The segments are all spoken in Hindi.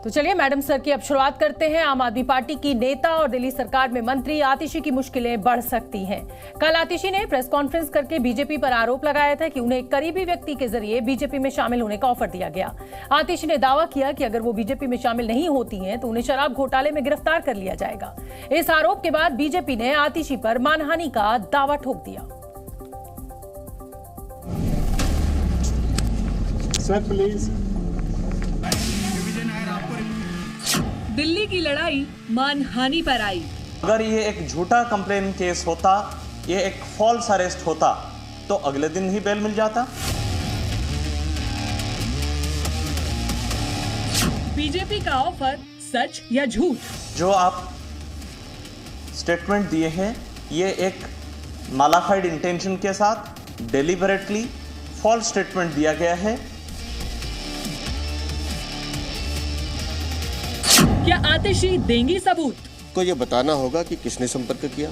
तो चलिए मैडम सर की अब शुरुआत करते हैं। आम आदमी पार्टी की नेता और दिल्ली सरकार में मंत्री आतिशी की मुश्किलें बढ़ सकती हैं। कल आतिशी ने प्रेस कॉन्फ्रेंस करके बीजेपी पर आरोप लगाया था कि उन्हें एक करीबी व्यक्ति के जरिए बीजेपी में शामिल होने का ऑफर दिया गया। आतिशी ने दावा किया कि अगर वो बीजेपी में शामिल नहीं होती हैं तो उन्हें शराब घोटाले में गिरफ्तार कर लिया जाएगा। इस आरोप के बाद बीजेपी ने आतिशी पर मानहानि का दावा ठोक दिया। Sir please. दिल्ली की लड़ाई मानहानि पर आई। अगर ये एक झूठा कंप्लेन केस होता, ये एक फॉल्स अरेस्ट होता, तो अगले दिन ही बेल मिल जाता। बीजेपी का ऑफर सच या झूठ? जो आप स्टेटमेंट दिए हैं, ये एक मालाफाइड इंटेंशन के साथ डेलिबरेटली फॉल्स स्टेटमेंट दिया गया है। क्या आतिशी देंगी सबूत? को ये बताना होगा कि किसने संपर्क किया,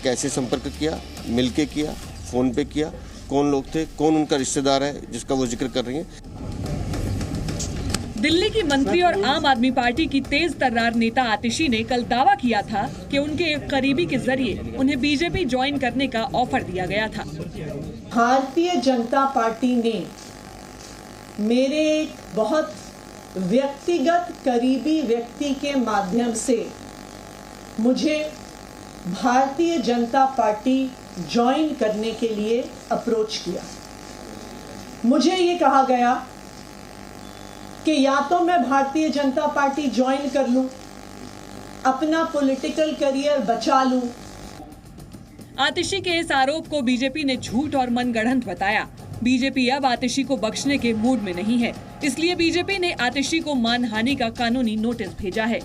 कैसे संपर्क किया, मिलके किया, फोन पे किया, कौन लोग थे, कौन उनका रिश्तेदार है जिसका वो जिक्र कर रही हैं। दिल्ली की मंत्री और आम आदमी पार्टी की तेज तर्रार नेता आतिशी ने कल दावा किया था कि उनके एक करीबी के जरिए उन्हें बीजेपी ज्वाइन करने का ऑफर दिया गया था। भारतीय जनता पार्टी ने मेरे बहुत व्यक्तिगत करीबी व्यक्ति के माध्यम से मुझे भारतीय जनता पार्टी ज्वाइन करने के लिए अप्रोच किया। मुझे ये कहा गया कि या तो मैं भारतीय जनता पार्टी ज्वाइन कर लूं, अपना पॉलिटिकल करियर बचा लूं। आतिशी के इस आरोप को बीजेपी ने झूठ और मनगढ़ंत बताया। बीजेपी अब आतिशी को बख्शने के मूड में नहीं है, इसलिए बीजेपी ने आतिशी को मानहानि का कानूनी नोटिस भेजा है।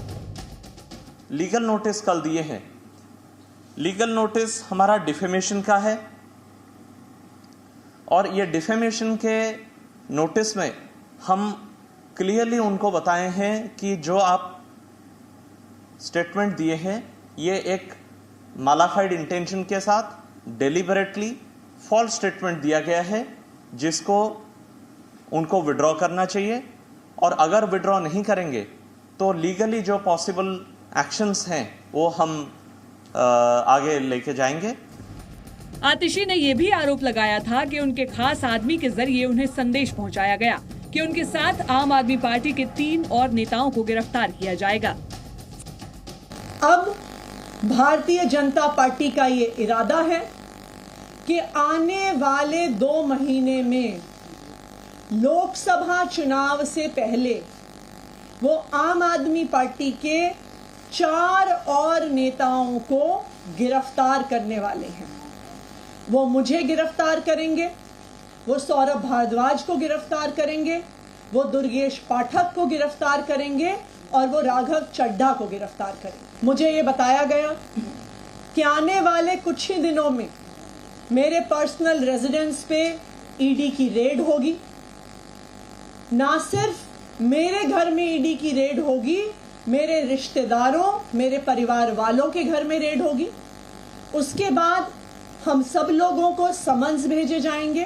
लीगल नोटिस कल दिए हैं। लीगल नोटिस हमारा डिफेमेशन का है और ये डिफेमेशन के नोटिस में हम क्लियरली उनको बताए हैं कि जो आप स्टेटमेंट दिए हैं, ये एक मालाफाइड इंटेंशन के साथ डेलिबरेटली फॉल्स स्टेटमेंट दिया गया है, जिसको उनको विड्रॉ करना चाहिए और अगर विड्रॉ नहीं करेंगे तो लीगली जो पॉसिबल एक्शंस हैं वो हम आगे लेके जाएंगे। आतिशी ने यह भी आरोप लगाया था कि उनके खास आदमी के जरिए उन्हें संदेश पहुंचाया गया कि उनके साथ आम आदमी पार्टी के 3 और नेताओं को गिरफ्तार किया जाएगा। अब भारतीय जनता पार्टी का ये इरादा है कि आने वाले 2 महीने में लोकसभा चुनाव से पहले वो आम आदमी पार्टी के 4 और नेताओं को गिरफ्तार करने वाले हैं। वो मुझे गिरफ्तार करेंगे, वो सौरभ भारद्वाज को गिरफ्तार करेंगे, वो दुर्गेश पाठक को गिरफ्तार करेंगे और वो राघव चड्ढा को गिरफ्तार करेंगे। मुझे ये बताया गया कि आने वाले कुछ ही दिनों में मेरे पर्सनल रेजिडेंस पे ईडी की रेड होगी। ना सिर्फ मेरे घर में ईडी की रेड होगी, मेरे रिश्तेदारों, मेरे परिवार वालों के घर में रेड होगी। उसके बाद हम सब लोगों को समन्स भेजे जाएंगे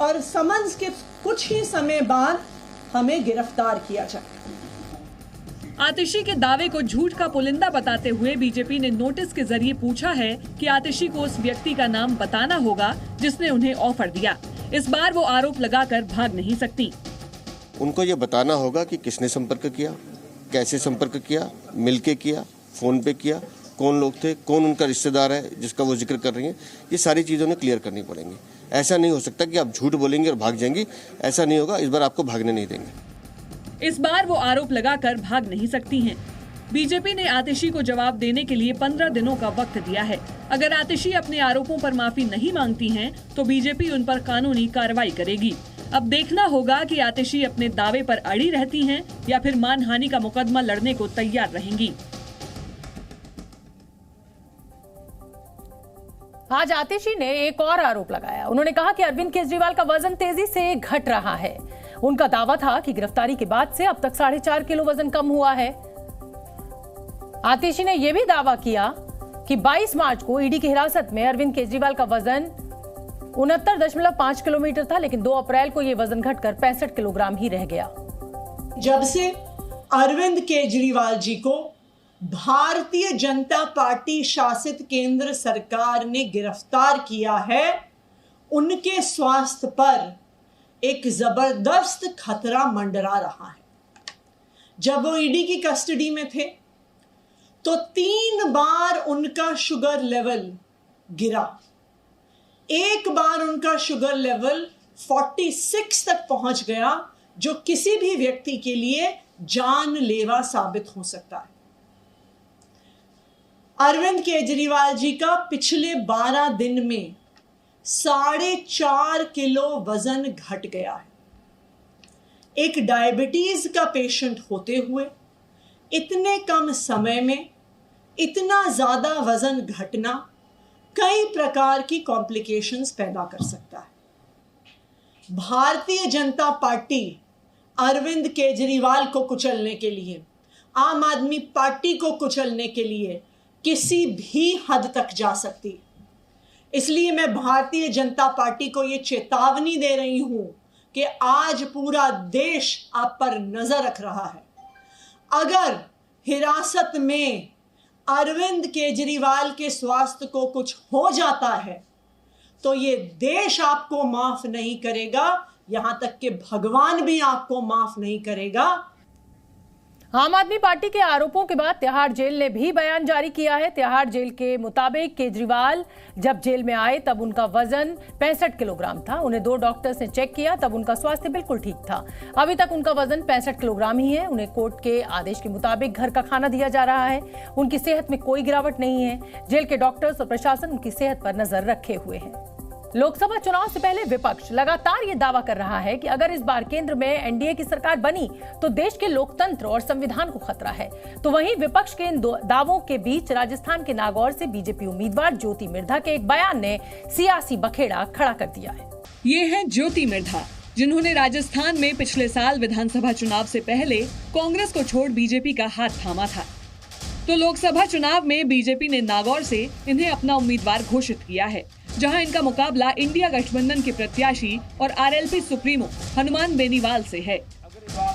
और समन्स के कुछ ही समय बाद हमें गिरफ्तार किया जाएगा। आतिशी के दावे को झूठ का पुलिंदा बताते हुए बीजेपी ने नोटिस के जरिए पूछा है कि आतिशी को उस व्यक्ति का नाम बताना होगा जिसने उन्हें ऑफर दिया। इस बार वो आरोप लगाकर भाग नहीं सकती। उनको ये बताना होगा कि किसने संपर्क किया, कैसे संपर्क किया, मिलके किया, फोन पे किया, कौन लोग थे, कौन उनका रिश्तेदार है जिसका वो जिक्र कर रही हैं। ये सारी चीज़ों ने क्लियर करनी पड़ेंगी। ऐसा नहीं हो सकता कि आप झूठ बोलेंगे और भाग जाएंगी। ऐसा नहीं होगा। इस बार आपको भागने नहीं देंगे। इस बार वो आरोप लगाकर भाग नहीं सकती हैं। बीजेपी ने आतिशी को जवाब देने के लिए 15 दिनों का वक्त दिया है। अगर आतिशी अपने आरोपों पर माफी नहीं मांगती हैं, तो बीजेपी उन पर कानूनी कार्रवाई करेगी। अब देखना होगा कि आतिशी अपने दावे पर अड़ी रहती हैं या फिर मानहानि का मुकदमा लड़ने को तैयार रहेंगी। आज आतिशी ने एक और आरोप लगाया। उन्होंने कहा कि अरविंद केजरीवाल का वजन तेजी से घट रहा है। उनका दावा था कि गिरफ्तारी के बाद से अब तक 4.5 किलो वजन कम हुआ है। आतिशी ने यह भी दावा किया कि 22 मार्च को ईडी की हिरासत में अरविंद केजरीवाल का वजन 69.5 किलोमीटर था, लेकिन 2 अप्रैल को यह वजन घटकर 65 किलोग्राम ही रह गया। जब से अरविंद केजरीवाल जी को भारतीय जनता पार्टी शासित केंद्र सरकार ने गिरफ्तार किया है, उनके स्वास्थ्य पर एक जबरदस्त खतरा मंडरा रहा है। जब वो ईडी की कस्टडी में थे तो 3 बार उनका शुगर लेवल गिरा। एक बार उनका शुगर लेवल 46 तक पहुंच गया, जो किसी भी व्यक्ति के लिए जानलेवा साबित हो सकता है। अरविंद केजरीवाल जी का पिछले 12 दिन में 4.5 किलो वजन घट गया है। एक डायबिटीज का पेशेंट होते हुए इतने कम समय में इतना ज्यादा वजन घटना कई प्रकार की कॉम्प्लिकेशंस पैदा कर सकता है। भारतीय जनता पार्टी अरविंद केजरीवाल को कुचलने के लिए, आम आदमी पार्टी को कुचलने के लिए किसी भी हद तक जा सकती है। इसलिए मैं भारतीय जनता पार्टी को यह चेतावनी दे रही हूं कि आज पूरा देश आप पर नजर रख रहा है। अगर हिरासत में अरविंद केजरीवाल के स्वास्थ्य को कुछ हो जाता है तो ये देश आपको माफ नहीं करेगा, यहां तक कि भगवान भी आपको माफ नहीं करेगा। आम आदमी पार्टी के आरोपों के बाद तिहाड़ जेल ने भी बयान जारी किया है। तिहाड़ जेल के मुताबिक केजरीवाल जब जेल में आए तब उनका वजन 65 किलोग्राम था। उन्हें 2 डॉक्टर्स ने चेक किया, तब उनका स्वास्थ्य बिल्कुल ठीक था। अभी तक उनका वजन 65 किलोग्राम ही है। उन्हें कोर्ट के आदेश के मुताबिक घर का खाना दिया जा रहा है। उनकी सेहत में कोई गिरावट नहीं है। जेल के डॉक्टर्स और प्रशासन उनकी सेहत पर नजर रखे हुए हैं। लोकसभा चुनाव से पहले विपक्ष लगातार ये दावा कर रहा है कि अगर इस बार केंद्र में एनडीए की सरकार बनी तो देश के लोकतंत्र और संविधान को खतरा है। तो वहीं विपक्ष के इन दावों के बीच राजस्थान के नागौर से बीजेपी उम्मीदवार ज्योति मिर्धा के एक बयान ने सियासी बखेड़ा खड़ा कर दिया है। ये है ज्योति मिर्धा, जिन्होंने राजस्थान में पिछले साल विधानसभा चुनाव से पहले कांग्रेस को छोड़ बीजेपी का हाथ थामा था। तो लोकसभा चुनाव में बीजेपी ने नागौर से इन्हें अपना उम्मीदवार घोषित किया है, जहां इनका मुकाबला इंडिया गठबंधन के प्रत्याशी और आरएलपी सुप्रीमो हनुमान बेनीवाल से है।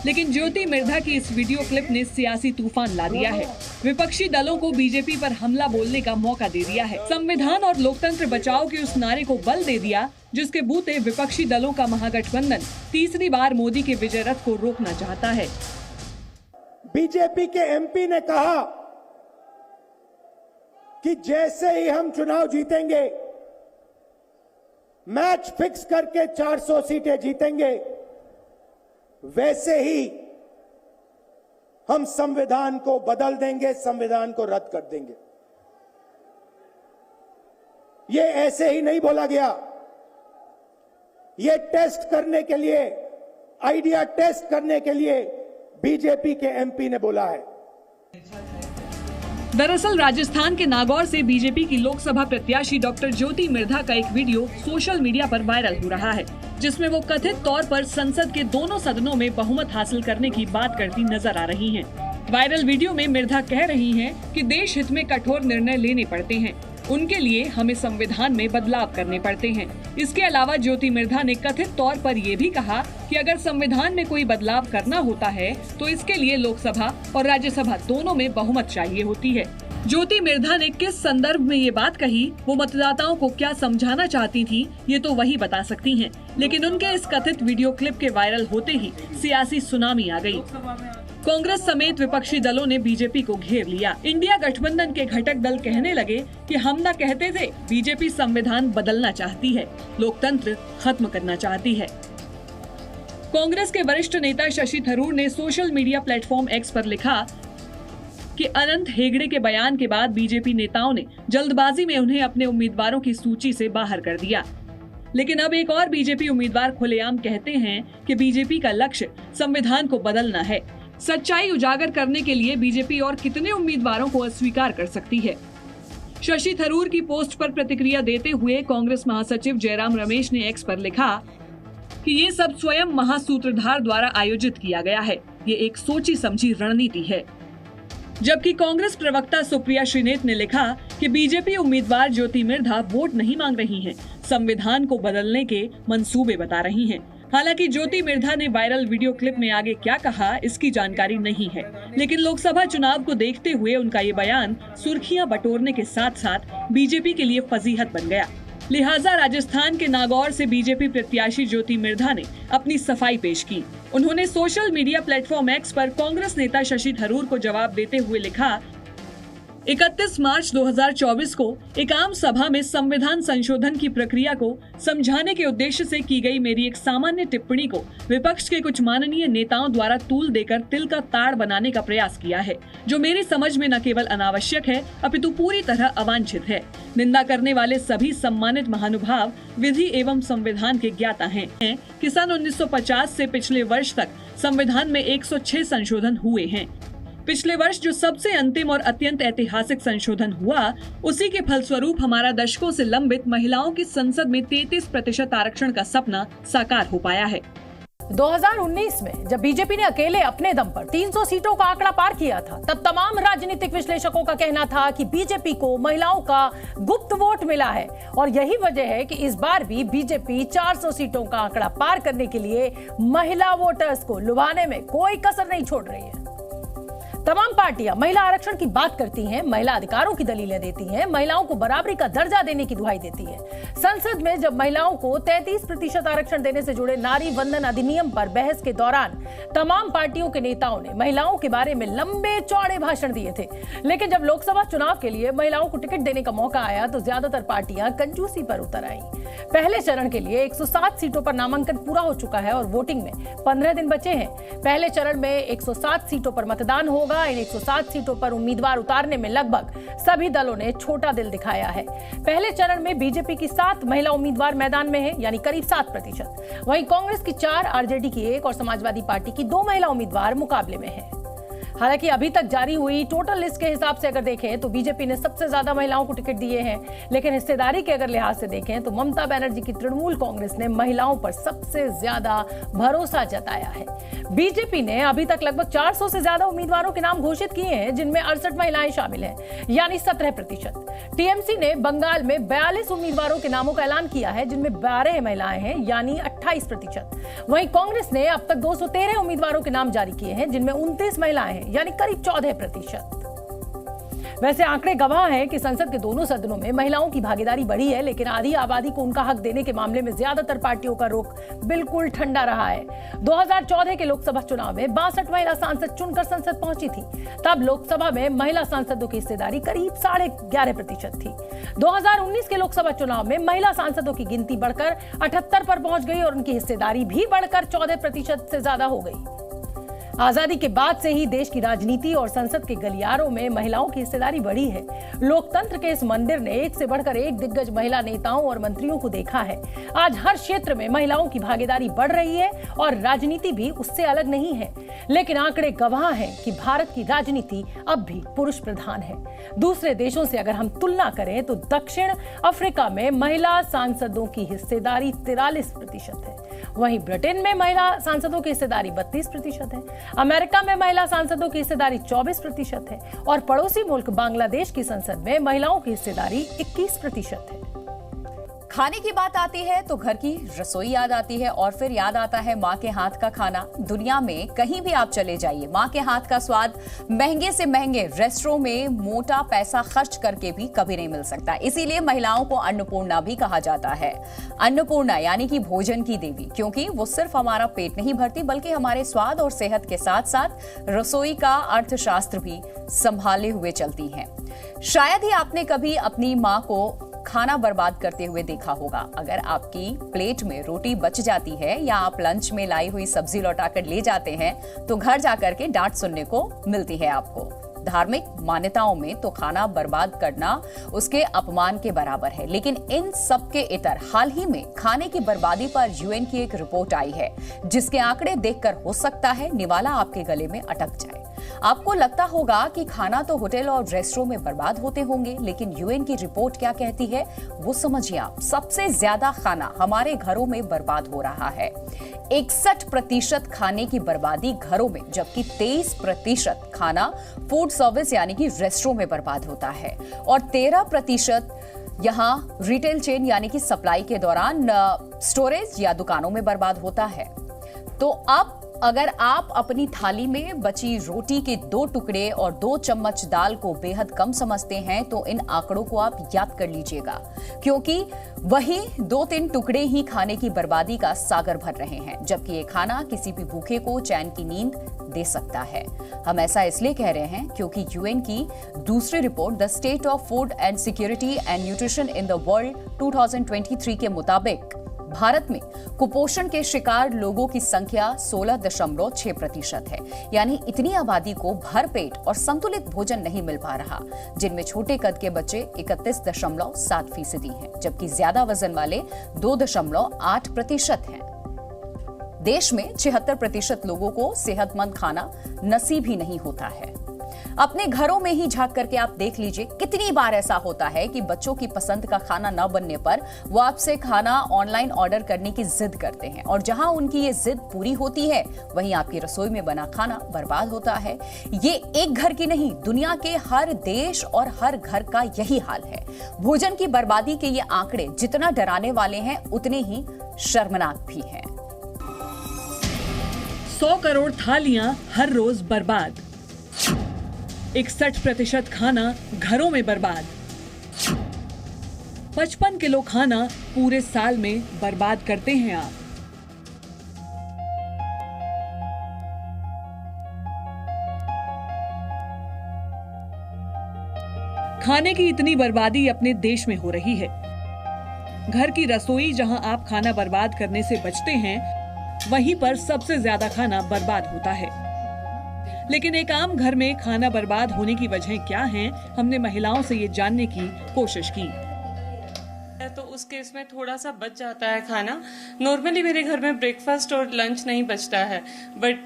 लेकिन ज्योति मिर्धा की इस वीडियो क्लिप ने सियासी तूफान ला दिया है। विपक्षी दलों को बीजेपी पर हमला बोलने का मौका दे दिया है। संविधान और लोकतंत्र बचाओ के उस नारे को बल दे दिया जिसके बूते विपक्षी दलों का महागठबंधन तीसरी बार मोदी के विजय रथ को रोकना चाहता है। बीजेपी के एमपी ने कहा कि जैसे ही हम चुनाव जीतेंगे, मैच फिक्स करके 400 सीटें जीतेंगे, वैसे ही हम संविधान को बदल देंगे, संविधान को रद्द कर देंगे। ये ऐसे ही नहीं बोला गया, ये टेस्ट करने के लिए, आइडिया टेस्ट करने के लिए बीजेपी के एमपी ने बोला है। दरअसल राजस्थान के नागौर से बीजेपी की लोकसभा प्रत्याशी डॉक्टर ज्योति मिर्धा का एक वीडियो सोशल मीडिया पर वायरल हो रहा है, जिसमें वो कथित तौर पर संसद के दोनों सदनों में बहुमत हासिल करने की बात करती नजर आ रही हैं। वायरल वीडियो में मिर्धा कह रही हैं कि देश हित में कठोर निर्णय लेने पड़ते हैं, उनके लिए हमें संविधान में बदलाव करने पड़ते हैं। इसके अलावा ज्योति मिर्धा ने कथित तौर पर ये भी कहा कि अगर संविधान में कोई बदलाव करना होता है तो इसके लिए लोकसभा और राज्यसभा दोनों में बहुमत चाहिए होती है। ज्योति मिर्धा ने किस संदर्भ में ये बात कही, वो मतदाताओं को क्या समझाना चाहती थी, ये तो वही बता सकती हैं। लेकिन उनके इस कथित वीडियो क्लिप के वायरल होते ही सियासी सुनामी आ गई। कांग्रेस समेत विपक्षी दलों ने बीजेपी को घेर लिया। इंडिया गठबंधन के घटक दल कहने लगे कि हम न कहते थे, बीजेपी संविधान बदलना चाहती है, लोकतंत्र खत्म करना चाहती है। कांग्रेस के वरिष्ठ नेता शशि थरूर ने सोशल मीडिया प्लेटफॉर्म एक्स पर लिखा कि अनंत हेगड़े के बयान के बाद बीजेपी नेताओं ने जल्दबाजी में उन्हें अपने उम्मीदवारों की सूची से बाहर कर दिया। लेकिन अब एक और बीजेपी उम्मीदवार खुलेआम कहते हैं कि बीजेपी का लक्ष्य संविधान को बदलना है। सच्चाई उजागर करने के लिए बीजेपी और कितने उम्मीदवारों को अस्वीकार कर सकती है। शशि थरूर की पोस्ट पर प्रतिक्रिया देते हुए कांग्रेस महासचिव जयराम रमेश ने एक्स पर लिखा कि ये सब स्वयं महासूत्रधार द्वारा आयोजित किया गया है, ये एक सोची समझी रणनीति है। जबकि कांग्रेस प्रवक्ता सुप्रिया श्रीनेत ने लिखा कि बीजेपी उम्मीदवार ज्योति मिर्धा वोट नहीं मांग रही हैं, संविधान को बदलने के मंसूबे बता रही हैं। हालांकि ज्योति मिर्धा ने वायरल वीडियो क्लिप में आगे क्या कहा इसकी जानकारी नहीं है, लेकिन लोकसभा चुनाव को देखते हुए उनका ये बयान सुर्खियां बटोरने के साथ साथ बीजेपी के लिए फजीहत बन गया। लिहाजा राजस्थान के नागौर से बीजेपी प्रत्याशी ज्योति मिर्धा ने अपनी सफाई पेश की। उन्होंने सोशल मीडिया प्लेटफॉर्म एक्स पर कांग्रेस नेता शशि थरूर को जवाब देते हुए लिखा, 31 मार्च 2024 को एक आम सभा में संविधान संशोधन की प्रक्रिया को समझाने के उद्देश्य से की गई मेरी एक सामान्य टिप्पणी को विपक्ष के कुछ माननीय नेताओं द्वारा तूल देकर तिल का ताड़ बनाने का प्रयास किया है, जो मेरी समझ में न केवल अनावश्यक है अपितु पूरी तरह अवांछित है। निंदा करने वाले सभी सम्मानित महानुभाव विधि एवं संविधान के ज्ञाता हैं कि सन 1950 से पिछले वर्ष तक संविधान में 106 संशोधन हुए हैं। पिछले वर्ष जो सबसे अंतिम और अत्यंत ऐतिहासिक संशोधन हुआ, उसी के फलस्वरूप हमारा दशकों से लंबित महिलाओं की संसद में 33% आरक्षण का सपना साकार हो पाया है। 2019 में जब बीजेपी ने अकेले अपने दम पर 300 सीटों का आंकड़ा पार किया था, तब तमाम राजनीतिक विश्लेषकों का कहना था कि बीजेपी को महिलाओं का गुप्त वोट मिला है और यही वजह है कि इस बार भी बीजेपी 400 सीटों का आंकड़ा पार करने के लिए महिला वोटर्स को लुभाने में कोई कसर नहीं छोड़ रही है। तमाम पार्टियां महिला आरक्षण की बात करती हैं, महिला अधिकारों की दलीलें देती हैं, महिलाओं को बराबरी का दर्जा देने की दुहाई देती हैं। संसद में जब महिलाओं को 33% आरक्षण देने से जुड़े नारी वंदन अधिनियम पर बहस के दौरान तमाम पार्टियों के नेताओं ने महिलाओं के बारे में लंबे चौड़े भाषण दिए थे, लेकिन जब लोकसभा चुनाव के लिए महिलाओं को टिकट देने का मौका आया तो ज्यादातर पार्टियां कंजूसी पर उतर आईं। पहले चरण के लिए 107 सीटों पर नामांकन पूरा हो चुका है और वोटिंग में 15 दिन बचे हैं। पहले चरण में 107 सीटों पर मतदान होगा। इन 107 सीटों पर उम्मीदवार उतारने में लगभग सभी दलों ने छोटा दिल दिखाया है। पहले चरण में बीजेपी की 7 महिला उम्मीदवार मैदान में हैं, यानी करीब 7%। वहीं कांग्रेस की 4, आरजेडी की 1 और समाजवादी पार्टी की 2 महिला उम्मीदवार मुकाबले में हैं। हालांकि अभी तक जारी हुई टोटल लिस्ट के हिसाब से अगर देखें तो बीजेपी ने सबसे ज्यादा महिलाओं को टिकट दिए हैं, लेकिन हिस्सेदारी के अगर लिहाज से देखें तो ममता बनर्जी की तृणमूल कांग्रेस ने महिलाओं पर सबसे ज्यादा भरोसा जताया है। बीजेपी ने अभी तक लगभग 400 से ज्यादा उम्मीदवारों के नाम घोषित किए हैं, जिनमें 68 महिलाएं शामिल हैं, यानी 17%। टीएमसी ने बंगाल में 42 उम्मीदवारों के नामों का ऐलान किया है, जिनमें 12 महिलाएं हैं, यानी 28%। वहीं कांग्रेस ने अब तक 213 उम्मीदवारों के नाम जारी किए हैं, जिनमें 29 महिलाएं हैं, यानी करीब 14%। वैसे आंकड़े गवाह हैं कि संसद के दोनों सदनों में महिलाओं की भागीदारी बढ़ी है, लेकिन आधी आबादी को उनका हक देने के मामले में ज्यादातर पार्टियों का रुख बिल्कुल ठंडा रहा है। 2014 के लोकसभा चुनाव में 62 महिला सांसद चुनकर संसद पहुंची थी। तब लोकसभा में महिला सांसदों की हिस्सेदारी करीब 11.5% थी। 2019 के लोकसभा चुनाव में महिला सांसदों की गिनती बढ़कर 78 पर पहुंच गई और उनकी हिस्सेदारी भी बढ़कर 14% से ज्यादा हो गई। आजादी के बाद से ही देश की राजनीति और संसद के गलियारों में महिलाओं की हिस्सेदारी बढ़ी है। लोकतंत्र के इस मंदिर ने एक से बढ़कर एक दिग्गज महिला नेताओं और मंत्रियों को देखा है। आज हर क्षेत्र में महिलाओं की भागीदारी बढ़ रही है और राजनीति भी उससे अलग नहीं है। लेकिन आंकड़े गवाह हैं कि भारत की राजनीति अब भी पुरुष प्रधान है। दूसरे देशों से अगर हम तुलना करें तो दक्षिण अफ्रीका में महिला सांसदों की हिस्सेदारी 43% है। वहीं ब्रिटेन में महिला सांसदों की हिस्सेदारी 32% है। अमेरिका में महिला सांसदों की हिस्सेदारी 24% है और पड़ोसी मुल्क बांग्लादेश की संसद में महिलाओं की हिस्सेदारी 21% है। खाने की बात आती है तो घर की रसोई याद आती है और फिर याद आता है माँ के हाथ का खाना। दुनिया में कहीं भी आप चले जाइए, माँ के हाथ का स्वाद महंगे से महंगे रेस्टोरेंट में मोटा पैसा खर्च करके भी कभी नहीं मिल सकता। इसीलिए महिलाओं को अन्नपूर्णा भी कहा जाता है। अन्नपूर्णा यानी कि भोजन की देवी, क्योंकि वो सिर्फ हमारा पेट नहीं भरती बल्कि हमारे स्वाद और सेहत के साथ साथ रसोई का अर्थशास्त्र भी संभाले हुए चलती हैं। शायद ही आपने कभी अपनी माँ को खाना बर्बाद करते हुए देखा होगा। अगर आपकी प्लेट में रोटी बच जाती है या आप लंच में लाई हुई सब्जी लौटाकर ले जाते हैं तो घर जाकर के डांट सुनने को मिलती है आपको। धार्मिक मान्यताओं में तो खाना बर्बाद करना उसके अपमान के बराबर है। लेकिन इन सब के इतर हाल ही में खाने की बर्बादी पर यूएन की एक रिपोर्ट आई है, जिसके आंकड़े देखकर हो सकता है निवाला आपके गले में अटक जाए। आपको लगता होगा कि खाना तो होटल और रेस्टोरेंट में बर्बाद होते होंगे, लेकिन यूएन की रिपोर्ट क्या कहती है वो समझिए आप। सबसे ज्यादा खाना हमारे घरों में बर्बाद हो रहा है। 61% खाने की बर्बादी घरों में, जबकि 23% खाना फूड सर्विस यानी कि रेस्टोरेंट में बर्बाद होता है और 13% यहाँ रिटेल चेन यानी कि सप्लाई के दौरान स्टोरेज या दुकानों में बर्बाद होता है। तो अब अगर आप अपनी थाली में बची रोटी के 2 टुकड़े और 2 चम्मच दाल को बेहद कम समझते हैं तो इन आंकड़ों को आप याद कर लीजिएगा, क्योंकि वही 2-3 टुकड़े ही खाने की बर्बादी का सागर भर रहे हैं, जबकि ये खाना किसी भी भूखे को चैन की नींद दे सकता है। हम ऐसा इसलिए कह रहे हैं क्योंकि यूएन की दूसरी report the state of food and security and nutrition in the world 2023 के मुताबिक भारत में कुपोषण के शिकार लोगों की संख्या 16.6% है। यानी इतनी आबादी को भरपेट और संतुलित भोजन नहीं मिल पा रहा, जिनमें छोटे कद के बच्चे 31.7% हैं, जबकि ज्यादा वजन वाले 2.8% हैं। देश में 76% लोगों को सेहतमंद खाना नसीब ही नहीं होता है। अपने घरों में ही झांक करके आप देख लीजिए, कितनी बार ऐसा होता है कि बच्चों की पसंद का खाना न बनने पर वो आपसे खाना ऑनलाइन ऑर्डर करने की जिद करते हैं, और जहां उनकी ये जिद पूरी होती है वहीं आपकी रसोई में बना खाना बर्बाद होता है। ये एक घर की नहीं, दुनिया के हर देश और हर घर का यही हाल है। भोजन की बर्बादी के ये आंकड़े जितना डराने वाले हैं उतने ही शर्मनाक भी हैं। 100 करोड़ थालियां हर रोज बर्बाद, 61% खाना घरों में बर्बाद, 55 किलो खाना पूरे साल में बर्बाद करते हैं आप। खाने की इतनी बर्बादी अपने देश में हो रही है। घर की रसोई जहां आप खाना बर्बाद करने से बचते हैं, वहीं पर सबसे ज्यादा खाना बर्बाद होता है। लेकिन एक आम घर में खाना बर्बाद होने की वजह क्या हैं? हमने महिलाओं से ये जानने की कोशिश की। तो उस केस में थोड़ा सा बच जाता है खाना। नॉर्मली मेरे घर में ब्रेकफास्ट और लंच नहीं बचता है, बट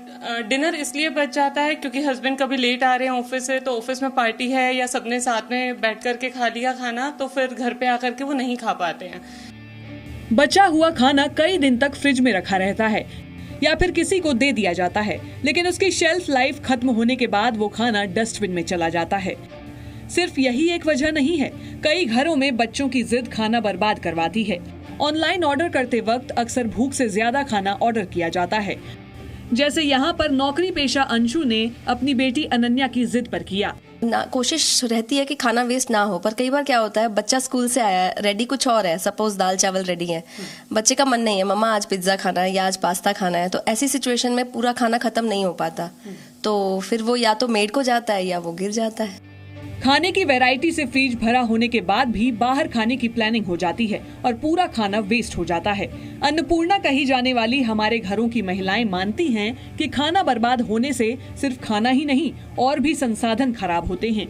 डिनर इसलिए बच जाता है क्योंकि हस्बैंड कभी लेट आ रहे हैं ऑफिस से, तो ऑफिस में पार्टी है या सबने साथ में बैठ करके खा लिया खाना, तो फिर घर पे आकर के वो नहीं खा पाते हैं। बचा हुआ खाना कई दिन तक फ्रिज में रखा रहता है या फिर किसी को दे दिया जाता है, लेकिन उसकी शेल्फ लाइफ खत्म होने के बाद वो खाना डस्टबिन में चला जाता है। सिर्फ यही एक वजह नहीं है, कई घरों में बच्चों की जिद खाना बर्बाद करवाती है। ऑनलाइन ऑर्डर करते वक्त अक्सर भूख से ज्यादा खाना ऑर्डर किया जाता है, जैसे यहाँ पर नौकरी पेशा अंशु ने अपनी बेटी अनन्या की जिद पर किया। कोशिश रहती है कि खाना वेस्ट ना हो, पर कई बार क्या होता है, बच्चा स्कूल से आया है, रेडी कुछ और है, सपोज दाल चावल रेडी है, बच्चे का मन नहीं है मम्मा आज पिज्जा खाना है या आज पास्ता खाना है, तो ऐसी सिचुएशन में पूरा खाना खत्म नहीं हो पाता, तो फिर वो या तो मेड को जाता है या वो गिर जाता है। खाने की वैरायटी से फ्रिज भरा होने के बाद भी बाहर खाने की प्लानिंग हो जाती है और पूरा खाना वेस्ट हो जाता है। अन्नपूर्णा कही जाने वाली हमारे घरों की महिलाएं मानती हैं कि खाना बर्बाद होने से सिर्फ खाना ही नहीं और भी संसाधन खराब होते हैं।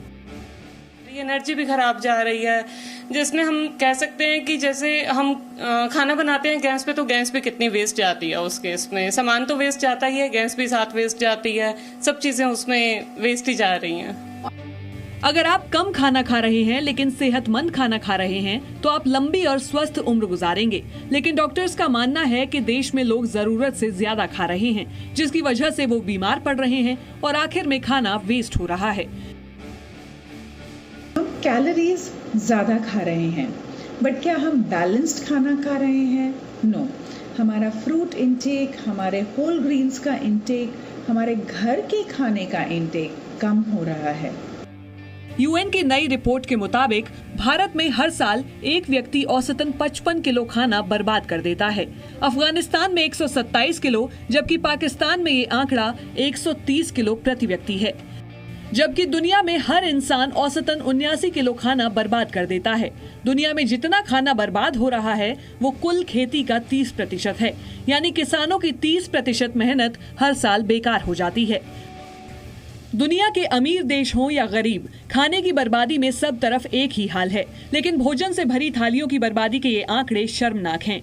एनर्जी भी खराब जा रही है, जिसमें हम कह सकते हैं कि जैसे हम खाना बनाते हैं गैस पे, तो गैस पे कितनी वेस्ट जाती है, उसके इसमें सामान तो वेस्ट जाता ही है, गैस भी साथ वेस्ट जाती है, सब चीजें उसमें वेस्ट ही जा रही हैं। अगर आप कम खाना खा रहे हैं लेकिन सेहतमंद खाना खा रहे हैं तो आप लंबी और स्वस्थ उम्र गुजारेंगे, लेकिन डॉक्टर्स का मानना है कि देश में लोग जरूरत से ज्यादा खा रहे हैं, जिसकी वजह से वो बीमार पड़ रहे हैं और आखिर में खाना वेस्ट हो रहा है। हम कैलोरीज ज्यादा खा रहे हैं, बट क्या हम बैलेंस्ड खाना खा रहे हैं? नो। हमारा फ्रूट इंटेक, हमारे होल ग्रीन्स का इंटेक, हमारे घर के खाने का इंटेक कम हो रहा है। यूएन की नई रिपोर्ट के मुताबिक भारत में हर साल एक व्यक्ति औसतन 55 किलो खाना बर्बाद कर देता है। अफगानिस्तान में 127 किलो, जबकि पाकिस्तान में ये आंकड़ा 130 किलो प्रति व्यक्ति है। जबकि दुनिया में हर इंसान औसतन 79 किलो खाना बर्बाद कर देता है। दुनिया में जितना खाना बर्बाद हो रहा है वो कुल खेती का 30% है, यानी किसानों की 30% मेहनत हर साल बेकार हो जाती है। दुनिया के अमीर देश हों या गरीब, खाने की बर्बादी में सब तरफ एक ही हाल है, लेकिन भोजन से भरी थालियों की बर्बादी के ये आंकड़े शर्मनाक हैं,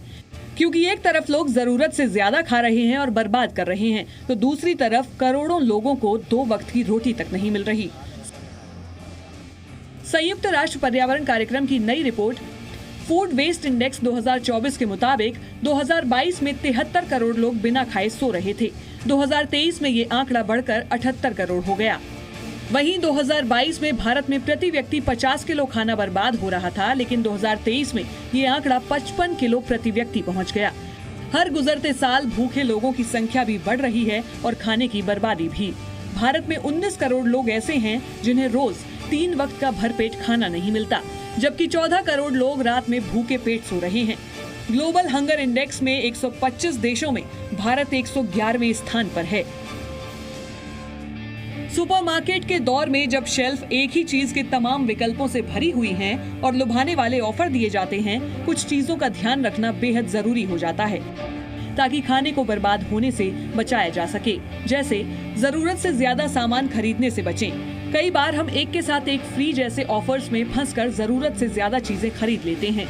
क्योंकि एक तरफ लोग जरूरत से ज्यादा खा रहे हैं और बर्बाद कर रहे हैं, तो दूसरी तरफ करोड़ों लोगों को 2 वक्त की रोटी तक नहीं मिल रही। संयुक्त राष्ट्र पर्यावरण कार्यक्रम की नई रिपोर्ट फूड वेस्ट इंडेक्स 2024 के मुताबिक 2022 में 73 करोड़ लोग बिना खाए सो रहे थे। 2023 में ये आंकड़ा बढ़कर 78 करोड़ हो गया। वहीं 2022 में भारत में प्रति व्यक्ति 50 किलो खाना बर्बाद हो रहा था, लेकिन 2023 में ये आंकड़ा 55 किलो प्रति व्यक्ति पहुंच गया। हर गुजरते साल भूखे लोगों की संख्या भी बढ़ रही है और खाने की बर्बादी भी। भारत में 19 करोड़ लोग ऐसे हैं जिन्हें रोज 3 वक्त का भरपेट खाना नहीं मिलता, जबकि 14 करोड़ लोग रात में भूखे पेट सो रहे हैं। ग्लोबल हंगर इंडेक्स में 125 देशों में भारत 111वें स्थान पर है। सुपरमार्केट के दौर में जब शेल्फ एक ही चीज के तमाम विकल्पों से भरी हुई हैं और लुभाने वाले ऑफर दिए जाते हैं, कुछ चीजों का ध्यान रखना बेहद जरूरी हो जाता है ताकि खाने को बर्बाद होने से बचाया जा सके। जैसे जरूरत से ज्यादा सामान खरीदने से बचें। कई बार हम एक के साथ एक फ्री जैसे ऑफर्स में फंसकर जरूरत से ज्यादा चीजें खरीद लेते हैं।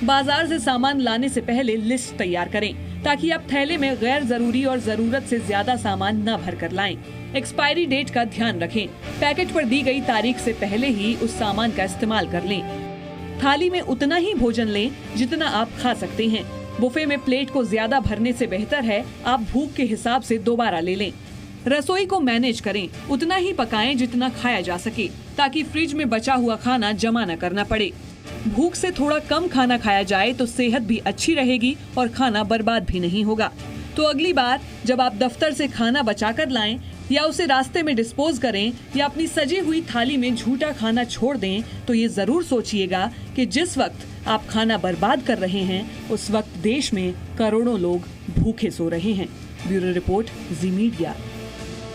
बाजार से सामान लाने से पहले लिस्ट तैयार करें ताकि आप थैले में गैर जरूरी और जरूरत से ज्यादा सामान न भर कर लाएं। एक्सपायरी डेट का ध्यान रखें। पैकेट पर दी गई तारीख से पहले ही उस सामान का इस्तेमाल कर लें। थाली में उतना ही भोजन लें जितना आप खा सकते हैं। बुफे में प्लेट को ज्यादा भरने से बेहतर है आप भूख के हिसाब से दोबारा ले लें। रसोई को मैनेज करें, उतना ही पकाएं जितना खाया जा सके ताकि फ्रिज में बचा हुआ खाना जमा न करना पड़े। भूख से थोड़ा कम खाना खाया जाए तो सेहत भी अच्छी रहेगी और खाना बर्बाद भी नहीं होगा। तो अगली बार जब आप दफ्तर से खाना बचा कर लाएं या उसे रास्ते में डिस्पोज करें या अपनी सजी हुई थाली में झूठा खाना छोड़ दें, तो ये जरूर सोचिएगा कि जिस वक्त आप खाना बर्बाद कर रहे हैं उस वक्त देश में करोड़ों लोग भूखे सो रहे हैं। ब्यूरो रिपोर्ट, जी मीडिया।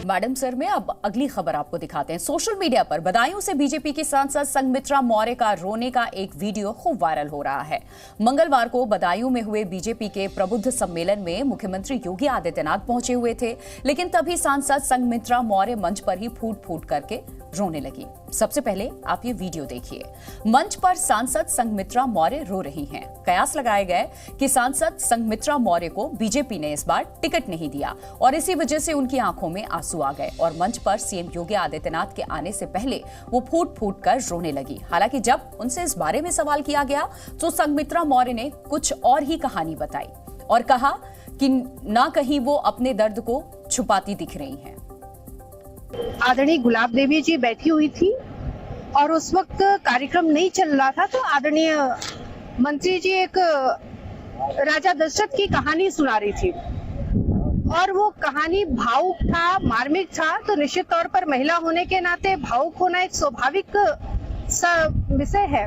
मैडम सर में अब अगली खबर आपको दिखाते हैं। सोशल मीडिया पर बदायूं से बीजेपी की सांसद संघमित्रा मौर्य का रोने का एक वीडियो खूब वायरल हो रहा है। मंगलवार को बदायूं में हुए बीजेपी के प्रबुद्ध सम्मेलन में मुख्यमंत्री योगी आदित्यनाथ पहुंचे हुए थे, लेकिन तभी सांसद संघमित्रा मौर्य मंच पर ही फूट फूट करके रोने लगी। सबसे पहले आप ये वीडियो देखिए। मंच पर सांसद संघमित्रा मौर्य रो रही हैं। कयास लगाए गए कि सांसद संघमित्रा मौर्य को बीजेपी ने इस बार टिकट नहीं दिया और इसी वजह से उनकी आंखों में आंसू आ गए और मंच पर सीएम योगी आदित्यनाथ के आने से पहले वो फूट फूट कर रोने लगी। हालांकि जब उनसे इस बारे में सवाल किया गया तो संघमित्रा मौर्य ने कुछ और ही कहानी बताई और कहा कि ना कहीं वो अपने दर्द को छुपाती दिख रही हैं। आदरणीय गुलाब देवी जी बैठी हुई थी और उस वक्त कार्यक्रम नहीं चल रहा था, तो आदरणीय मंत्री जी एक राजा दशरथ की कहानी सुना रही थी और वो कहानी भावुक था, मार्मिक था। तो निश्चित तौर पर महिला होने के नाते भावुक होना एक स्वाभाविक विषय है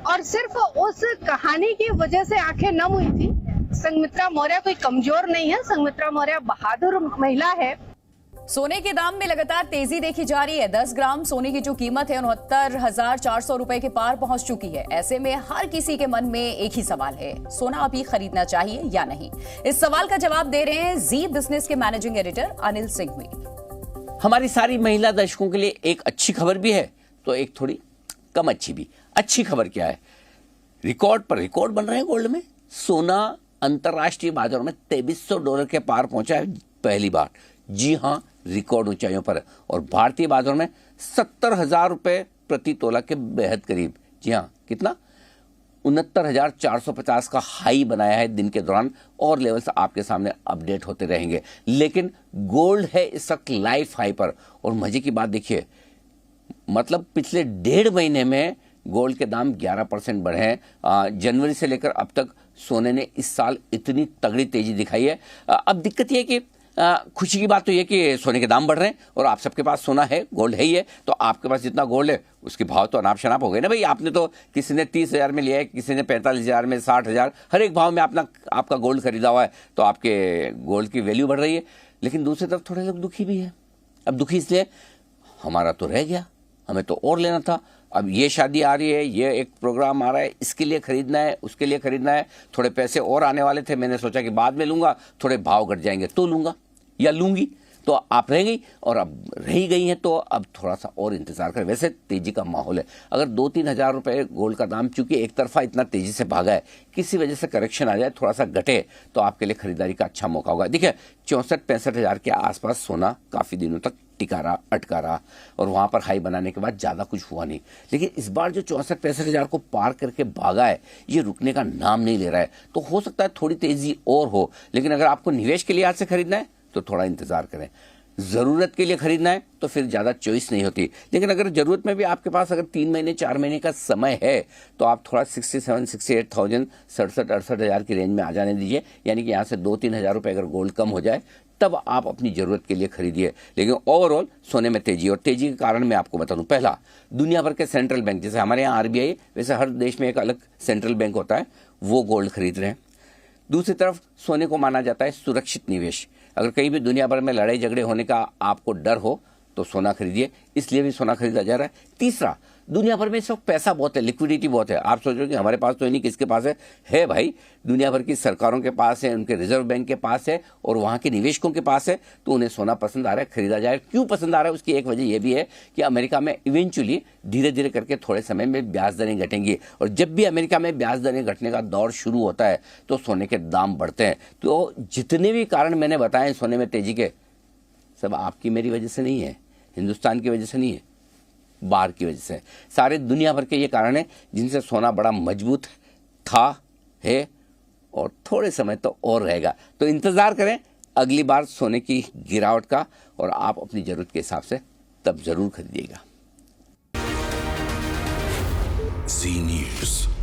और सिर्फ उस कहानी की वजह से आंखें नम हुई थी। संघमित्रा मौर्य कोई कमजोर नहीं है, संघमित्रा मौर्य बहादुर महिला है। सोने के दाम में लगातार तेजी देखी जा रही है। 10 ग्राम सोने की जो कीमत है 69,400 रुपए के पार पहुंच चुकी है। ऐसे में हर किसी के मन में एक ही सवाल है, सोना अभी खरीदना चाहिए या नहीं। इस सवाल का जवाब दे रहे हैं जी बिजनेस के मैनेजिंग एडिटर अनिल सिंघवी। हमारी सारी महिला दर्शकों के लिए एक अच्छी खबर भी है तो एक थोड़ी कम अच्छी भी। अच्छी खबर क्या है, रिकॉर्ड पर रिकॉर्ड बन रहे हैं गोल्ड में। सोना अंतरराष्ट्रीय बाजारों में $2300 के पार पहुंचा है पहली बार। जी हां, रिकॉर्ड ऊंचाइयों पर और भारतीय बाजारों में 70,000 रुपए प्रति तोला के बेहद करीब। जी हां, कितना 69,450 का हाई बनाया है दिन के दौरान और लेवल्स आपके सामने अपडेट होते रहेंगे। लेकिन गोल्ड है इस वक्त लाइफ हाई पर और मजे की बात देखिए, मतलब पिछले 1.5 महीने में गोल्ड के दाम 11% बढ़े हैं। जनवरी से लेकर अब तक सोने ने इस साल इतनी तगड़ी तेजी दिखाई है। अब दिक्कत यह है कि खुशी की बात तो ये कि सोने के दाम बढ़ रहे हैं और आप सबके पास सोना है, गोल्ड है ही है, तो आपके पास जितना गोल्ड है उसके भाव तो अनाप शनाप हो गए ना भाई। आपने तो किसी ने 30,000 में लिया है, किसी ने 45,000 में, 60,000, हर एक भाव में आपका गोल्ड खरीदा हुआ है, तो आपके गोल्ड की वैल्यू बढ़ रही है। लेकिन दूसरी तरफ थोड़े लोग दुखी भी हैं। अब दुखी इसलिए हमारा तो रह गया, हमें तो और लेना था। अब ये शादी आ रही है, ये एक प्रोग्राम आ रहा है, इसके लिए खरीदना है, उसके लिए खरीदना है, थोड़े पैसे और आने वाले थे, मैंने सोचा कि बाद में लूंगा, थोड़े भाव घट जाएंगे तो लूंगा या लूंगी, तो आप रह गई और अब रही गई हैं तो अब थोड़ा सा और इंतजार करें। वैसे तेजी का माहौल है। अगर 2-3 हज़ार रुपए गोल्ड का दाम चूंकि एक तरफा इतना तेजी से भागा है, किसी वजह से करेक्शन आ जाए, थोड़ा सा घटे, तो आपके लिए खरीदारी का अच्छा मौका होगा। देखिए 64-65 हज़ार के आसपास सोना काफी दिनों तक टिका रहा, अटका रहा और वहां पर हाई बनाने के बाद ज्यादा कुछ हुआ नहीं। लेकिन इस बार जो 64-65 हज़ार को पार करके भागा है, ये रुकने का नाम नहीं ले रहा है। तो हो सकता है थोड़ी तेजी और हो, लेकिन अगर आपको निवेश के लिए आज से खरीदना है तो थोड़ा इंतजार करें। ज़रूरत के लिए खरीदना है तो फिर ज़्यादा चॉइस नहीं होती। लेकिन अगर ज़रूरत में भी आपके पास अगर 3 महीने 4 महीने का समय है तो आप थोड़ा 67-68,000 67-68,000 की रेंज में आ जाने दीजिए। यानी कि यहाँ से 2-3 हज़ार रुपये अगर गोल्ड कम हो जाए तब आप अपनी ज़रूरत के लिए खरीदिए। लेकिन ओवरऑल सोने में तेजी, और तेजी के कारण मैं आपको बता दूं, पहला, दुनिया भर के सेंट्रल बैंक, जैसे हमारे यहाँ RBI, वैसे हर देश में एक अलग सेंट्रल बैंक होता है, वो गोल्ड खरीद रहे हैं। दूसरी तरफ सोने को माना जाता है सुरक्षित निवेश। अगर कहीं भी दुनिया भर में लड़ाई झगड़े होने का आपको डर हो तो सोना खरीदिए, इसलिए भी सोना खरीदा जा रहा है। तीसरा, दुनिया भर में इस वक्त पैसा बहुत है, लिक्विडिटी बहुत है। आप सोच रहे हो कि हमारे पास तो नहीं, किसके पास है भाई, दुनिया भर की सरकारों के पास है, उनके रिजर्व बैंक के पास है और वहाँ के निवेशकों के पास है, तो उन्हें सोना पसंद आ रहा है, खरीदा जाए। क्यों पसंद आ रहा है, उसकी एक वजह यह भी है कि अमेरिका में इवेंचुअली धीरे धीरे करके थोड़े समय में ब्याज दरें घटेंगी, और जब भी अमेरिका में ब्याज दरें घटने का दौर शुरू होता है तो सोने के दाम बढ़ते हैं। तो जितने भी कारण मैंने बताए सोने में तेजी के, सब आपकी मेरी वजह से नहीं है, हिंदुस्तान की वजह से नहीं है, बाहर की वजह से। सारे दुनिया भर के ये कारण हैं जिनसे सोना बड़ा मजबूत था, है और थोड़े समय तो और रहेगा। तो इंतजार करें अगली बार सोने की गिरावट का, और आप अपनी जरूरत के हिसाब से तब जरूर खरीदिएगा। जी न्यूज़।